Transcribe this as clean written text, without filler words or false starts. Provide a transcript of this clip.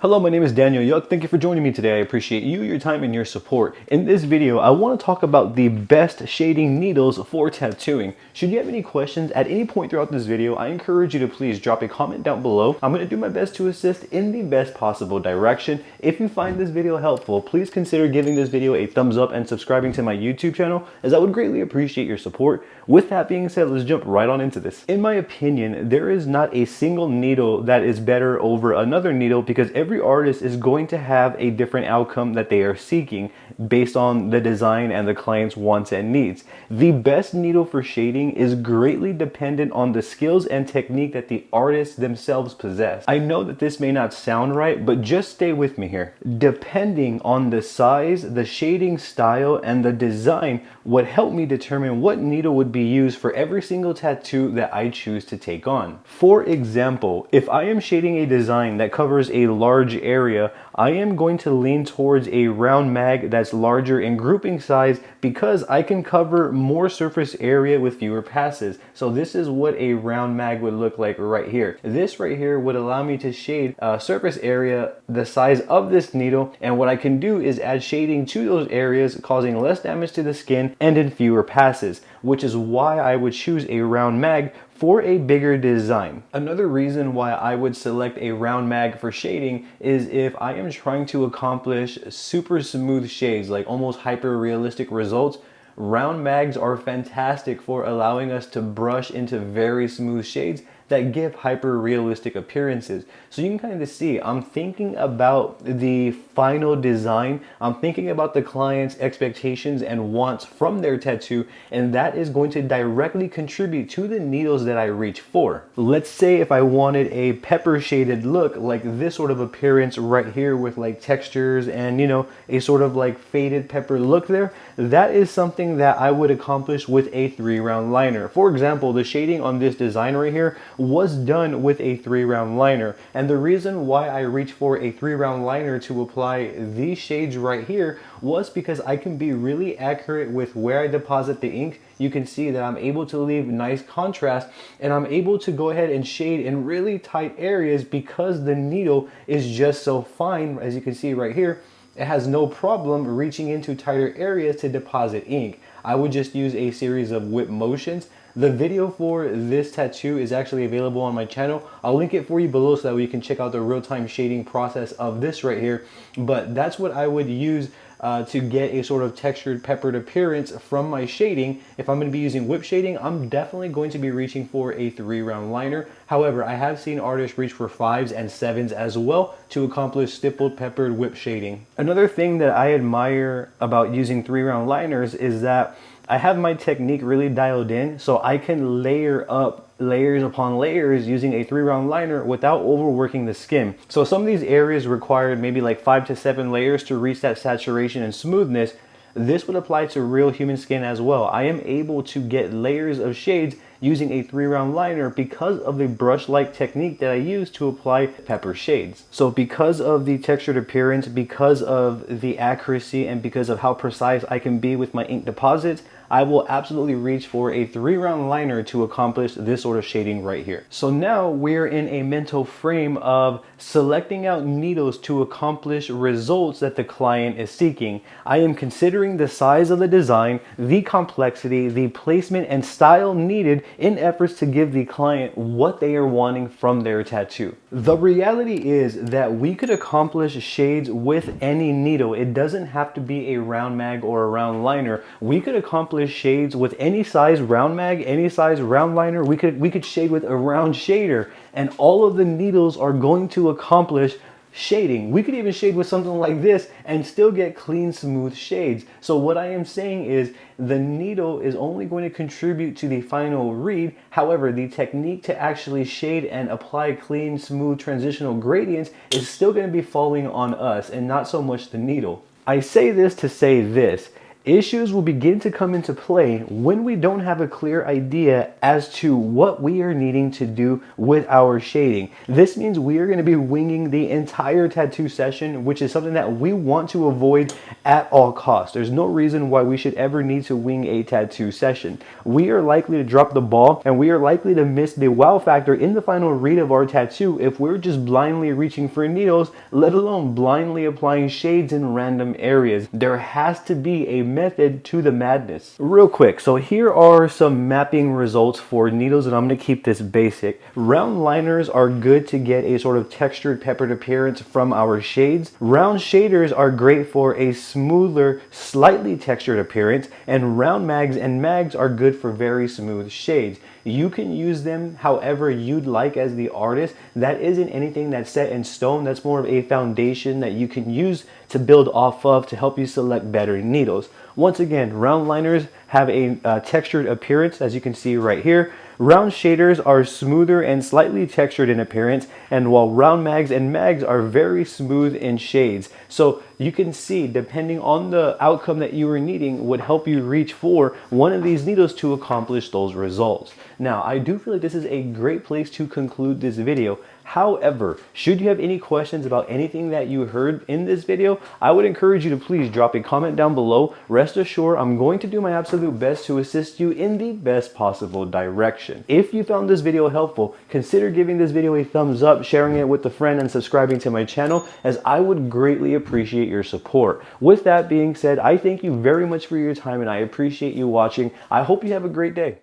Hello, my name is Daniel Yuck. Thank you for joining me today. I appreciate you, your time, and your support. In this video, I want to talk about the best shading needles for tattooing. Should you have any questions at any point throughout this video, I encourage you to please drop a comment down below. I'm going to do my best to assist in the best possible direction. If you find this video helpful, please consider giving this video a thumbs up and subscribing to my YouTube channel, as I would greatly appreciate your support. With that being said, let's jump right on into this. In my opinion, there is not a single needle that is better over another needle, because every artist is going to have a different outcome that they are seeking based on the design and the client's wants and needs. The best needle for shading is greatly dependent on the skills and technique that the artists themselves possess. I know that this may not sound right, but just stay with me here. Depending on the size, the shading style, and the design would help me determine what needle would be used for every single tattoo that I choose to take on. For example, if I am shading a design that covers a large area, I am going to lean towards a round mag that's larger in grouping size, because I can cover more surface area with fewer passes. So this is what a round mag would look like right here. This right here would allow me to shade a surface area the size of this needle, and what I can do is add shading to those areas, causing less damage to the skin and in fewer passes, which is why I would choose a round mag for a bigger design. Another reason why I would select a round mag for shading is if I am trying to accomplish super smooth shades, like almost hyper realistic results. Round mags are fantastic for allowing us to brush into very smooth shades that give hyper realistic appearances. So you can kind of see, I'm thinking about the final design, I'm thinking about the client's expectations and wants from their tattoo, and that is going to directly contribute to the needles that I reach for. Let's say if I wanted a pepper shaded look, like this sort of appearance right here with like textures and, you know, a sort of like faded pepper look there, that is something that I would accomplish with a 3-round liner. For example, the shading on this design right here was done with a 3-round liner, and the reason why I reached for a 3-round liner to apply these shades right here was because I can be really accurate with where I deposit the ink. You can see that I'm able to leave nice contrast, and I'm able to go ahead and shade in really tight areas because the needle is just so fine. As you can see right here, it has no problem reaching into tighter areas to deposit ink. I would just use a series of whip motions. The video for this tattoo is actually available on my channel. I'll link it for you below so that way you can check out the real-time shading process of this right here. But that's what I would use to get a sort of textured, peppered appearance from my shading. If I'm going to be using whip shading, I'm definitely going to be reaching for a 3-round liner. However, I have seen artists reach for 5s and 7s as well to accomplish stippled, peppered whip shading. Another thing that I admire about using 3-round liners is that I have my technique really dialed in, so I can layer up layers upon layers using a 3-round liner without overworking the skin. So some of these areas required maybe like 5 to 7 layers to reach that saturation and smoothness. This would apply to real human skin as well. I am able to get layers of shades using a 3-round liner because of the brush-like technique that I use to apply pepper shades. So because of the textured appearance, because of the accuracy, and because of how precise I can be with my ink deposits, I will absolutely reach for a 3-round liner to accomplish this sort of shading right here. So now we're in a mental frame of selecting out needles to accomplish results that the client is seeking. I am considering the size of the design, the complexity, the placement, and style needed in efforts to give the client what they are wanting from their tattoo. The reality is that we could accomplish shades with any needle. It doesn't have to be a round mag or a round liner. We could accomplish shades with any size round mag, any size round liner. We could shade with a round shader, and all of the needles are going to accomplish shading. We could even shade with something like this and still get clean, smooth shades. So what I am saying is the needle is only going to contribute to the final read. However, the technique to actually shade and apply clean, smooth transitional gradients is still going to be falling on us and not so much the needle. I say this to say this. Issues will begin to come into play when we don't have a clear idea as to what we are needing to do with our shading. This means we are going to be winging the entire tattoo session, which is something that we want to avoid at all costs. There's no reason why we should ever need to wing a tattoo session. We are likely to drop the ball, and we are likely to miss the wow factor in the final read of our tattoo if we're just blindly reaching for needles, let alone blindly applying shades in random areas. There has to be a method to the madness. Real quick, so here are some mapping results for needles, and I'm going to keep this basic. Round liners are good to get a sort of textured, peppered appearance from our shades. Round shaders are great for a smoother, slightly textured appearance, and round mags and mags are good for very smooth shades. You can use them however you'd like as the artist. That isn't anything that's set in stone. That's more of a foundation that you can use to build off of to help you select better needles. Once again, round liners have a textured appearance, as you can see right here. Round shaders are smoother and slightly textured in appearance, and while round mags and mags are very smooth in shades. So you can see, depending on the outcome that you are needing, would help you reach for one of these needles to accomplish those results. Now, I do feel like this is a great place to conclude this video. However, should you have any questions about anything that you heard in this video, I would encourage you to please drop a comment down below. Rest assured, I'm going to do my absolute best to assist you in the best possible direction. If you found this video helpful, consider giving this video a thumbs up, sharing it with a friend, and subscribing to my channel, as I would greatly appreciate your support. With that being said, I thank you very much for your time, and I appreciate you watching. I hope you have a great day.